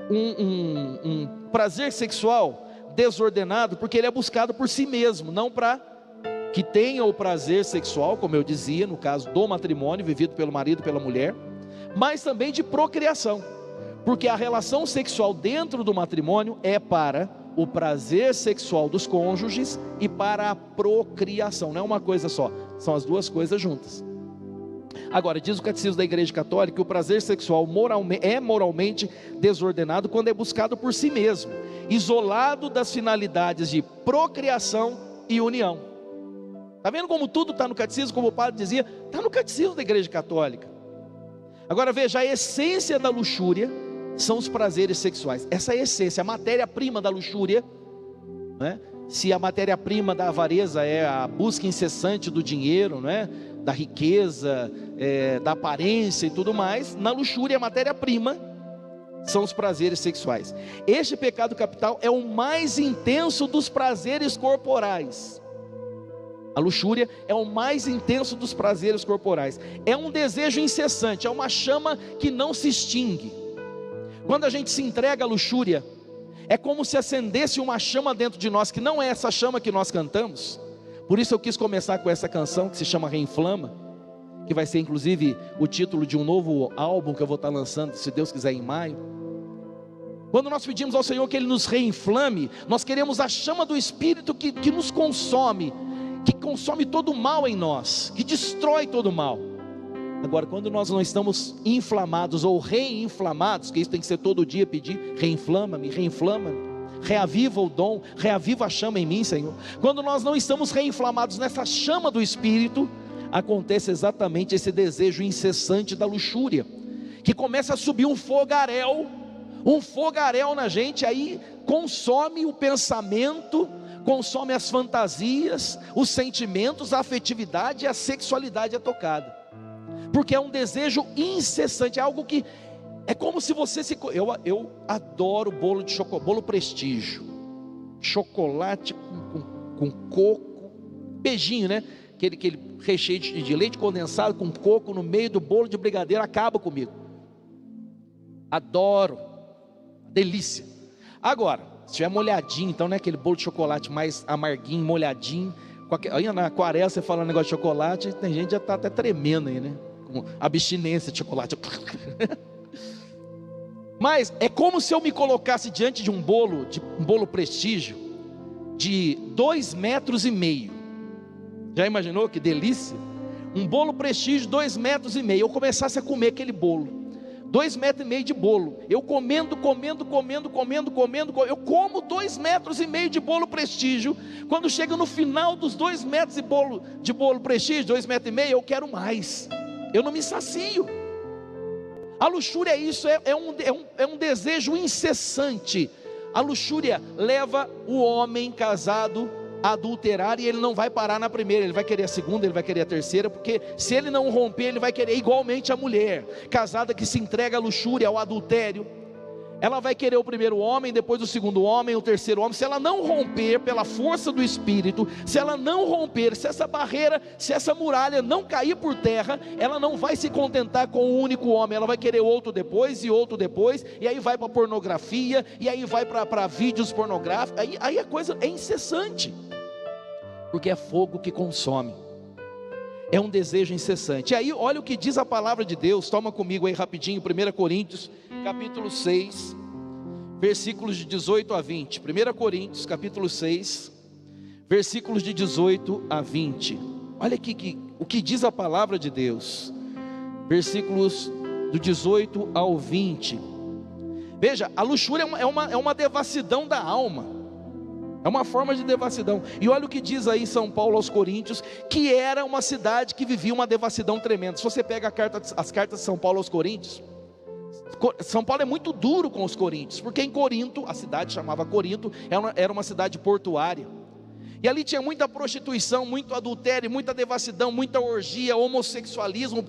um prazer sexual desordenado, porque ele é buscado por si mesmo, não para que tenha o prazer sexual, como eu dizia, no caso do matrimônio, vivido pelo marido e pela mulher, mas também de procriação, porque a relação sexual dentro do matrimônio é para o prazer sexual dos cônjuges e para a procriação, não é uma coisa só, são as duas coisas juntas. Agora, diz o Catecismo da Igreja Católica que o prazer sexual é moralmente desordenado quando é buscado por si mesmo, isolado das finalidades de procriação e união. Está vendo como tudo está no Catecismo, como o padre dizia, está no Catecismo da Igreja Católica. Agora veja, a essência da luxúria são os prazeres sexuais. Essa é a essência, a matéria-prima da luxúria, né? Se a matéria-prima da avareza é a busca incessante do dinheiro, né? Da riqueza, da aparência e tudo mais, na luxúria a matéria-prima são os prazeres sexuais. Este pecado capital é o mais intenso dos prazeres corporais. A luxúria é o mais intenso dos prazeres corporais. É um desejo incessante, é uma chama que não se extingue. Quando a gente se entrega à luxúria, é como se acendesse uma chama dentro de nós, que não é essa chama que nós cantamos. Por isso eu quis começar com essa canção que se chama Reinflama, que vai ser inclusive o título de um novo álbum que eu vou estar lançando, se Deus quiser, em maio. Quando nós pedimos ao Senhor que Ele nos reinflame, nós queremos a chama do Espírito que nos consome, que consome todo o mal em nós, que destrói todo o mal. Agora, quando nós não estamos inflamados ou reinflamados, que isso tem que ser todo dia pedir, reinflama-me, reaviva o dom, reaviva a chama em mim, Senhor. Quando nós não estamos reinflamados nessa chama do Espírito, acontece exatamente esse desejo incessante da luxúria, que começa a subir um fogaréu na gente, aí consome o pensamento, consome as fantasias, os sentimentos, a afetividade e a sexualidade é tocada, porque é um desejo incessante, é algo que é como se você se... Eu adoro bolo de chocolate, bolo Prestígio, chocolate com coco, beijinho, né? Aquele recheio de leite condensado com coco no meio do bolo de brigadeiro, acaba comigo. Adoro, delícia. Agora, se tiver molhadinho, então não é aquele bolo de chocolate mais amarguinho, molhadinho. Aí na aquarela você fala um negócio de chocolate, tem gente que já está até tremendo aí, né? Com abstinência de chocolate. Mas é como se eu me colocasse diante de um bolo Prestígio de 2,5 metros. Já imaginou que delícia? Um bolo Prestígio 2,5 metros. Eu começasse a comer aquele bolo, 2,5 metros de bolo, eu comendo, eu como 2,5 metros de bolo Prestígio. Quando chega no final dos 2 metros de bolo Prestígio, 2,5 metros, eu quero mais, eu não me sacio. A luxúria é isso, é um desejo incessante. A luxúria leva o homem casado a adulterar, e ele não vai parar na primeira, ele vai querer a segunda, ele vai querer a terceira, porque se ele não romper, ele vai querer igualmente a mulher casada que se entrega à luxúria, ao adultério. Ela vai querer o primeiro homem, depois o segundo homem, o terceiro homem. Se ela não romper pela força do Espírito, se ela não romper, se essa barreira, se essa muralha não cair por terra, ela não vai se contentar com um único homem, ela vai querer outro depois, e aí vai para pornografia, e aí vai para vídeos pornográficos, aí a coisa é incessante, porque é fogo que consome, é um desejo incessante. E aí olha o que diz a palavra de Deus, toma comigo aí rapidinho, 1 Coríntios capítulo 6, versículos de 18 a 20, 1 Coríntios capítulo 6, versículos de 18 a 20, olha aqui o que diz a palavra de Deus, versículos do 18 ao 20, veja, a luxúria é uma devassidão da alma, é uma forma de devassidão, e olha o que diz aí São Paulo aos Coríntios, que era uma cidade que vivia uma devassidão tremenda. Se você pega as cartas de São Paulo aos Coríntios, São Paulo é muito duro com os coríntios, porque em Corinto, a cidade chamava Corinto, era uma cidade portuária, e ali tinha muita prostituição, muito adultério, muita devassidão, muita orgia, homossexualismo,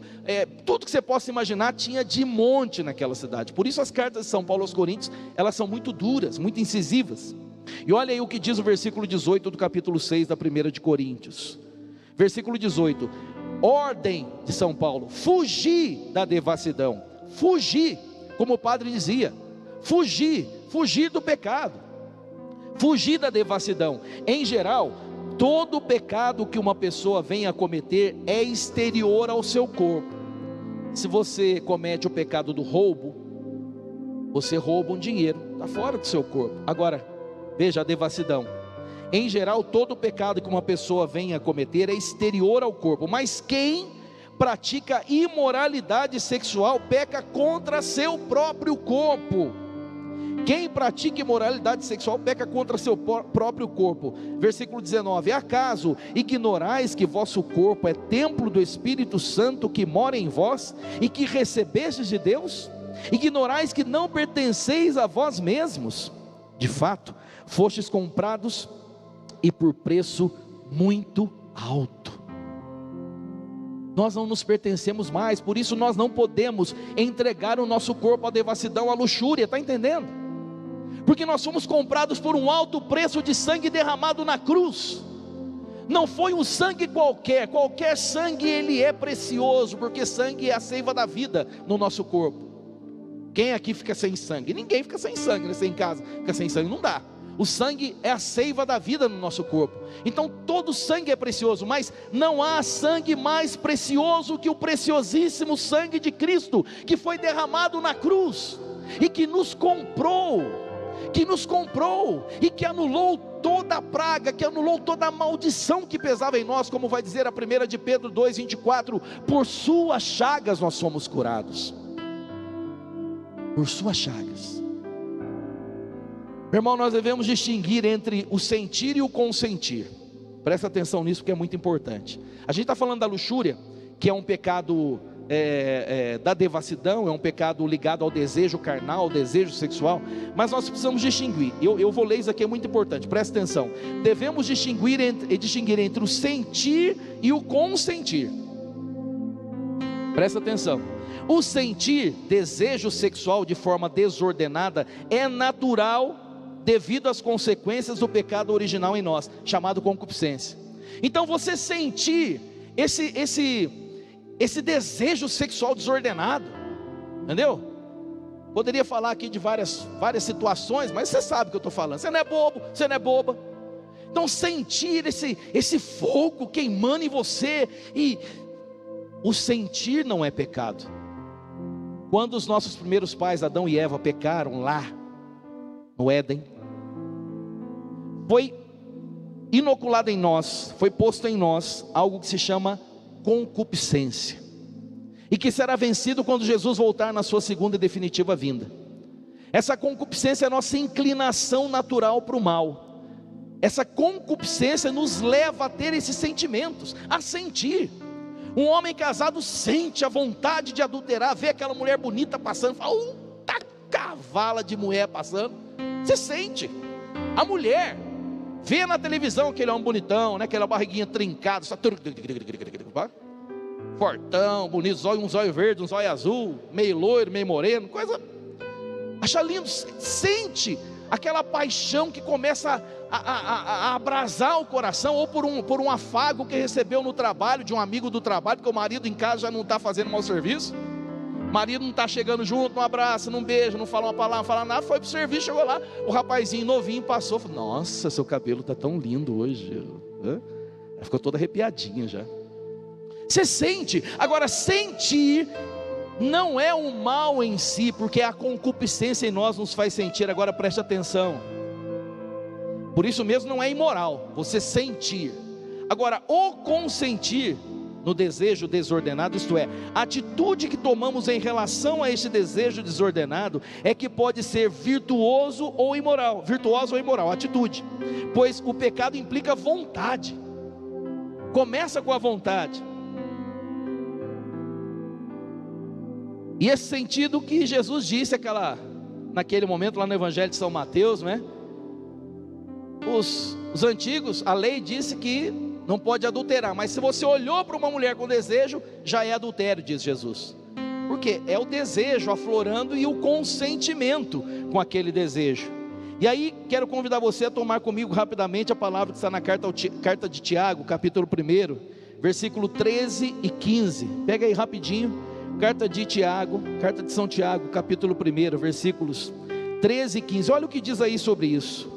tudo que você possa imaginar tinha de monte naquela cidade. Por isso as cartas de São Paulo aos coríntios, elas são muito duras, muito incisivas. E olha aí o que diz o versículo 18 do capítulo 6 da 1 de Coríntios. Versículo 18: ordem de São Paulo, fugir da devassidão. Fugir, como o padre dizia, fugir do pecado, fugir da devassidão. Em geral, todo pecado que uma pessoa venha a cometer é exterior ao seu corpo. Se você comete o pecado do roubo, você rouba um dinheiro, está fora do seu corpo. Agora, veja a devassidão. Em geral, todo pecado que uma pessoa venha a cometer é exterior ao corpo, mas quem pratica imoralidade sexual peca contra seu próprio corpo. Quem pratica imoralidade sexual peca contra seu próprio corpo. Versículo 19: acaso ignorais que vosso corpo é templo do Espírito Santo que mora em vós e que recebestes de Deus? Ignorais que não pertenceis a vós mesmos? De fato, fostes comprados e por preço muito alto. Nós não nos pertencemos mais, por isso nós não podemos entregar o nosso corpo à devassidão, à luxúria, está entendendo? Porque nós fomos comprados por um alto preço de sangue derramado na cruz. Não foi um sangue qualquer sangue ele é precioso, porque sangue é a seiva da vida no nosso corpo. Quem aqui fica sem sangue? Ninguém fica sem sangue, né? Você em casa fica sem sangue, não dá. O sangue é a seiva da vida no nosso corpo. Então todo sangue é precioso, mas não há sangue mais precioso que o preciosíssimo sangue de Cristo, que foi derramado na cruz, e que nos comprou, e que anulou toda a praga, que anulou toda a maldição que pesava em nós, como vai dizer a 1 de Pedro 2,24, por suas chagas nós somos curados. Por suas chagas. Meu irmão, nós devemos distinguir entre o sentir e o consentir. Presta atenção nisso, porque é muito importante. A gente está falando da luxúria, que é um pecado da devassidão, é um pecado ligado ao desejo carnal, ao desejo sexual, mas nós precisamos distinguir. Eu vou ler isso aqui, é muito importante, presta atenção. Devemos distinguir entre o sentir e o consentir. Presta atenção. O sentir desejo sexual de forma desordenada é natural, devido às consequências do pecado original em nós, chamado concupiscência. Então você sentir esse desejo sexual desordenado, entendeu? Poderia falar aqui de várias situações, mas você sabe o que eu estou falando. Você não é bobo, você não é boba. Então sentir esse fogo queimando em você, e o sentir não é pecado. Quando os nossos primeiros pais, Adão e Eva, pecaram lá no Éden, foi inoculado em nós, foi posto em nós algo que se chama concupiscência, e que será vencido quando Jesus voltar na sua segunda e definitiva vinda. Essa concupiscência é a nossa inclinação natural para o mal. Essa concupiscência nos leva a ter esses sentimentos, a sentir. Um homem casado sente a vontade de adulterar, vê aquela mulher bonita passando, fala, tá cavala de mulher passando. Você sente. A mulher vê na televisão aquele homem bonitão, né? Aquela barriguinha trincada, só fortão, bonito, um zóio verde, um zóio azul, meio loiro, meio moreno, coisa, acha lindo, sente aquela paixão que começa a abrasar o coração, ou por um afago que recebeu no trabalho, de um amigo do trabalho, porque o marido em casa já não está fazendo mau serviço, o marido não está chegando junto, não abraça, não beija, não fala uma palavra, não fala nada, foi para o serviço, chegou lá, o rapazinho novinho passou, falou, nossa, seu cabelo está tão lindo hoje, ela ficou toda arrepiadinha já. Você sente. Agora, sentir não é um mal em si, porque a concupiscência em nós nos faz sentir. Agora preste atenção, por isso mesmo não é imoral você sentir. Agora, o consentir no desejo desordenado, isto é, a atitude que tomamos em relação a esse desejo desordenado, é que pode ser virtuosa ou imoral, a atitude, pois o pecado implica vontade, começa com a vontade. E esse sentido que Jesus disse naquele momento lá no Evangelho de São Mateus, né? Os antigos, a lei disse que não pode adulterar, mas se você olhou para uma mulher com desejo, já é adultério, diz Jesus. Porque é o desejo aflorando e o consentimento com aquele desejo. E aí quero convidar você a tomar comigo rapidamente a palavra que está na carta de Tiago, capítulo 1, versículo 13 e 15. Pega aí rapidinho, carta de Tiago, carta de São Tiago, capítulo 1, versículos 13 e 15. Olha o que diz aí sobre isso.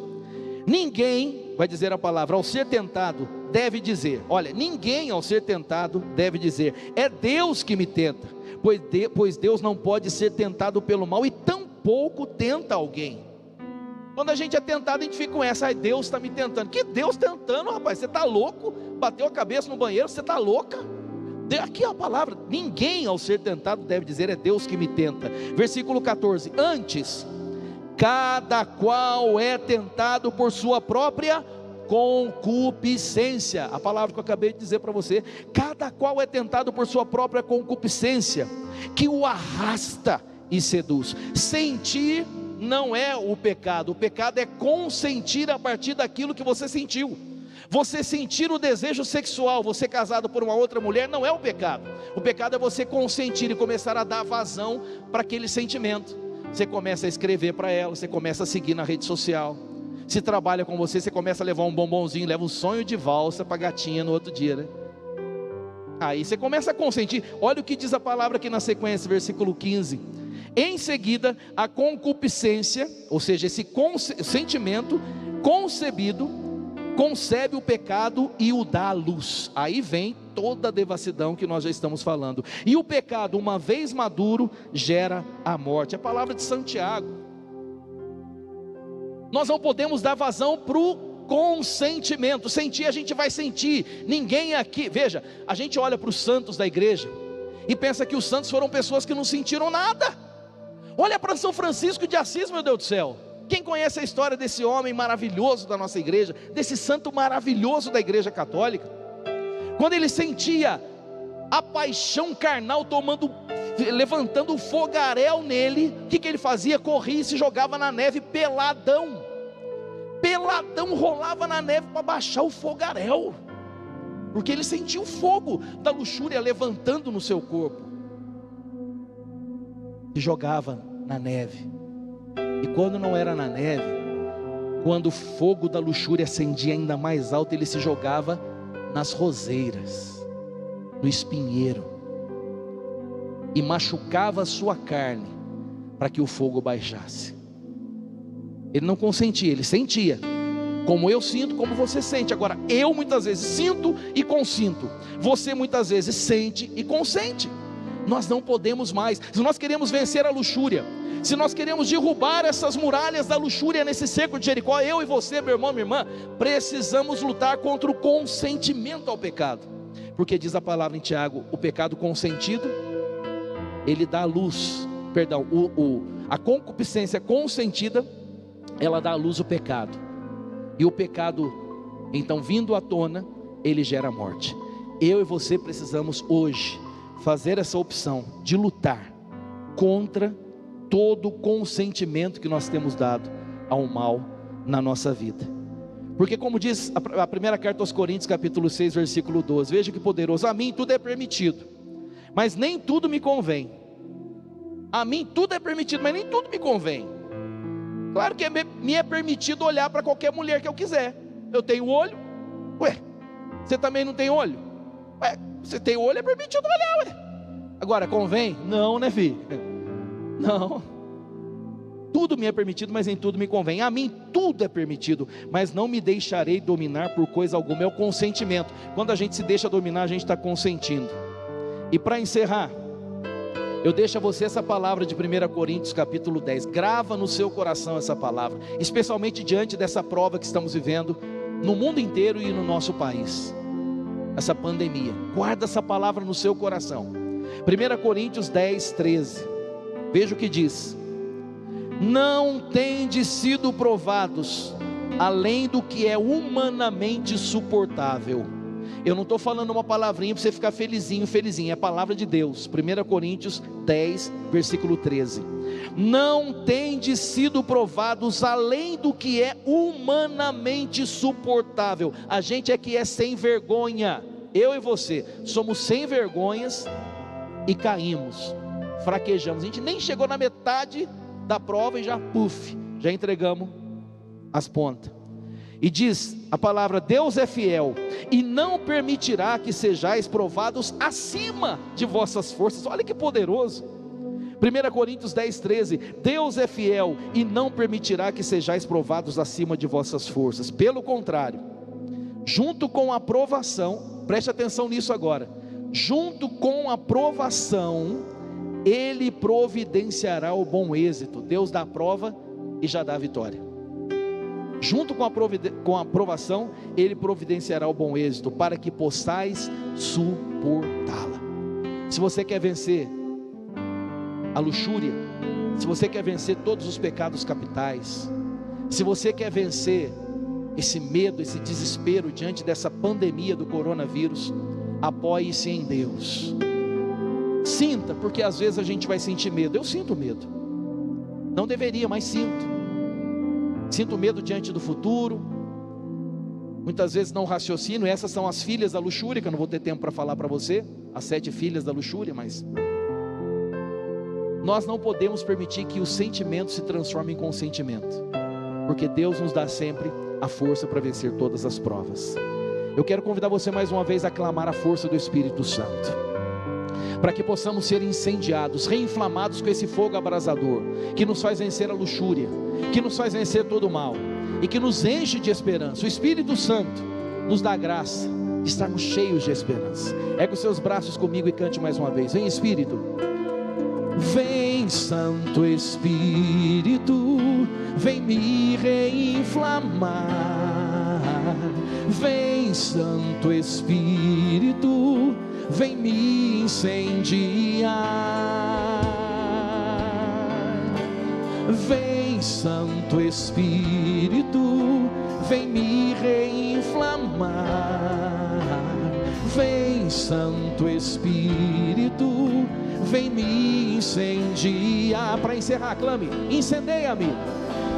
Ninguém, vai dizer a palavra, ao ser tentado, deve dizer, olha, ninguém ao ser tentado deve dizer, é Deus que me tenta, pois Deus não pode ser tentado pelo mal e tampouco tenta alguém. Quando a gente é tentado, a gente fica com essa, Deus está me tentando. Que Deus tentando, rapaz? Você está louco? Bateu a cabeça no banheiro, você está louca? Aqui é a palavra, ninguém ao ser tentado deve dizer, é Deus que me tenta. Versículo 14, antes, cada qual é tentado por sua própria concupiscência. A palavra que eu acabei de dizer para você, cada qual é tentado por sua própria concupiscência, que o arrasta e seduz. Sentir não é o pecado é consentir a partir daquilo que você sentiu. Você sentir o desejo sexual, você casado por uma outra mulher, não é o pecado é você consentir e começar a dar vazão para aquele sentimento. Você começa a escrever para ela, você começa a seguir na rede social. Se trabalha com você começa a levar um bombonzinho, leva um sonho de valsa para a gatinha no outro dia, né? Aí você começa a consentir. Olha o que diz a palavra aqui na sequência, versículo 15. Em seguida, a concupiscência, ou seja, esse sentimento concebido, concebe o pecado e o dá à luz. Aí vem toda a devassidão que nós já estamos falando. E o pecado, uma vez maduro, gera a morte. É a palavra de Santiago. Nós não podemos dar vazão para o consentimento. Sentir, a gente vai sentir. Ninguém aqui, veja, a gente olha para os santos da igreja e pensa que os santos foram pessoas que não sentiram nada. Olha para São Francisco de Assis, meu Deus do céu. Quem conhece a história desse homem maravilhoso da nossa igreja, desse santo maravilhoso da igreja católica, quando ele sentia a paixão carnal levantando o fogaréu nele, o que ele fazia? Corria e se jogava na neve peladão, rolava na neve para baixar o fogaréu, porque ele sentia o fogo da luxúria levantando no seu corpo, se jogava na neve. E quando não era na neve, quando o fogo da luxúria acendia ainda mais alto, ele se jogava nas roseiras, no espinheiro, e machucava a sua carne, para que o fogo baixasse. Ele não consentia, ele sentia, como eu sinto, como você sente. Agora, eu muitas vezes sinto e consinto, você muitas vezes sente e consente. Nós não podemos mais. Se nós queremos vencer a luxúria, se nós queremos derrubar essas muralhas da luxúria nesse cerco de Jericó, eu e você, meu irmão, minha irmã, precisamos lutar contra o consentimento ao pecado, porque diz a palavra em Tiago, o pecado consentido, ele dá à luz, a concupiscência consentida, ela dá à luz o pecado, e o pecado, então vindo à tona, ele gera morte. Eu e você precisamos hoje fazer essa opção de lutar contra todo o consentimento que nós temos dado ao mal na nossa vida. Porque como diz a primeira carta aos Coríntios, capítulo 6, versículo 12, veja que poderoso, a mim tudo é permitido, mas nem tudo me convém. A mim tudo é permitido, mas nem tudo me convém. Claro que me é permitido olhar para qualquer mulher que eu quiser. Eu tenho olho, você também não tem olho? Você tem olho, é permitido olhar, Agora, convém? Não, né, filho? Não. Tudo me é permitido, mas nem tudo me convém. A mim tudo é permitido, mas não me deixarei dominar por coisa alguma. É o consentimento. Quando a gente se deixa dominar, a gente está consentindo. E para encerrar, eu deixo a você essa palavra de 1 Coríntios capítulo 10. Grava no seu coração essa palavra, especialmente diante dessa prova que estamos vivendo no mundo inteiro e no nosso país, essa pandemia. Guarda essa palavra no seu coração. 1 Coríntios 10, 13. Veja o que diz: não tendes sido provados além do que é humanamente suportável, Eu não estou falando uma palavrinha para você ficar felizinho, é a palavra de Deus. 1 Coríntios 10, versículo 13. Não tendes sido provados além do que é humanamente suportável. A gente é que é sem vergonha. Eu e você somos sem vergonhas e caímos, fraquejamos. A gente nem chegou na metade da prova e já já entregamos as pontas. E diz a palavra: Deus é fiel e não permitirá que sejais provados acima de vossas forças. Olha que poderoso. 1 Coríntios 10, 13. Deus é fiel e não permitirá que sejais provados acima de vossas forças. Pelo contrário, junto com a provação, preste atenção nisso agora, junto com a provação, Ele providenciará o bom êxito. Deus dá a prova e já dá a vitória. Junto com a provação, Ele providenciará o bom êxito, para que possais suportá-la. Se você quer vencer a luxúria, se você quer vencer todos os pecados capitais, se você quer vencer esse medo, esse desespero diante dessa pandemia do coronavírus, apoie-se em Deus. Sinta, porque às vezes a gente vai sentir medo. Eu sinto medo, não deveria, mas sinto medo diante do futuro. Muitas vezes não raciocino. Essas são as filhas da luxúria, que eu não vou ter tempo para falar para você, as 7 filhas da luxúria. Mas nós não podemos permitir que o sentimento se transforme em consentimento, porque Deus nos dá sempre a força para vencer todas as provas. Eu quero convidar você mais uma vez a clamar a força do Espírito Santo, para que possamos ser incendiados, reinflamados com esse fogo abrasador, que nos faz vencer a luxúria, que nos faz vencer todo o mal, e que nos enche de esperança. O Espírito Santo nos dá graça de estarmos cheios de esperança. Ergue os seus braços comigo e cante mais uma vez. Vem, Espírito. Vem, Santo Espírito, vem me reinflamar. Vem, Santo Espírito, vem me incendiar. Vem, Santo Espírito, vem me reinflamar. Vem, Santo Espírito, vem me incendiar. Para encerrar, clame: incendeia-me,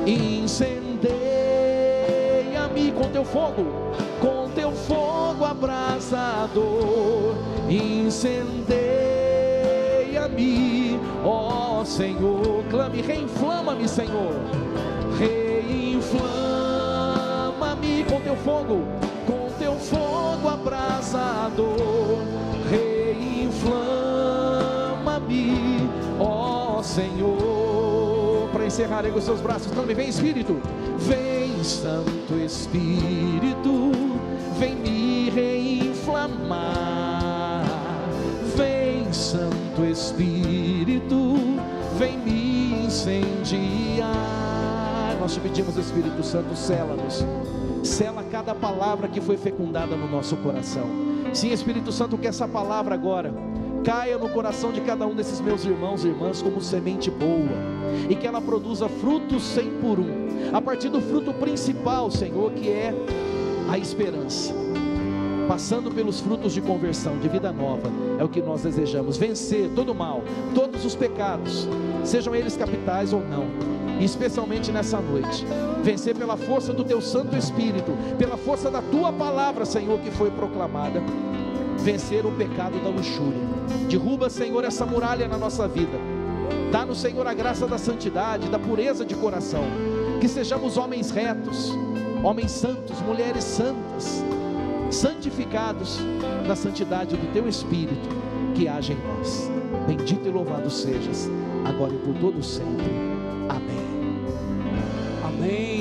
incendeia-me com teu fogo abrasador. Incendeia-me, ó Senhor. Clame: reinflama-me, Senhor. Reinflama-me com teu fogo abrasador. Reinflama-me, ó Senhor. Para encerrar, ergue os seus braços, clame: vem, Espírito. Vem, Santo Espírito, vem me reinflamar. Vem, Santo Espírito, vem me incendiar. Nós te pedimos, Espírito Santo, sela-nos, sela cada palavra que foi fecundada no nosso coração. Sim, Espírito Santo, que essa palavra agora caia no coração de cada um desses meus irmãos e irmãs como semente boa, e que ela produza frutos 100 por 1, a partir do fruto principal, Senhor, que é a esperança, passando pelos frutos de conversão, de vida nova. É o que nós desejamos: vencer todo o mal, todos os pecados, sejam eles capitais ou não, e especialmente nessa noite, vencer pela força do teu Santo Espírito, pela força da tua palavra, Senhor, que foi proclamada. Vencer o pecado da luxúria. Derruba, Senhor, essa muralha na nossa vida. Dá-nos, Senhor, a graça da santidade, da pureza de coração, que sejamos homens retos, homens santos, mulheres santas, santificados na santidade do teu Espírito que age em nós. Bendito e louvado sejas, agora e por todo sempre. Amém. Amém.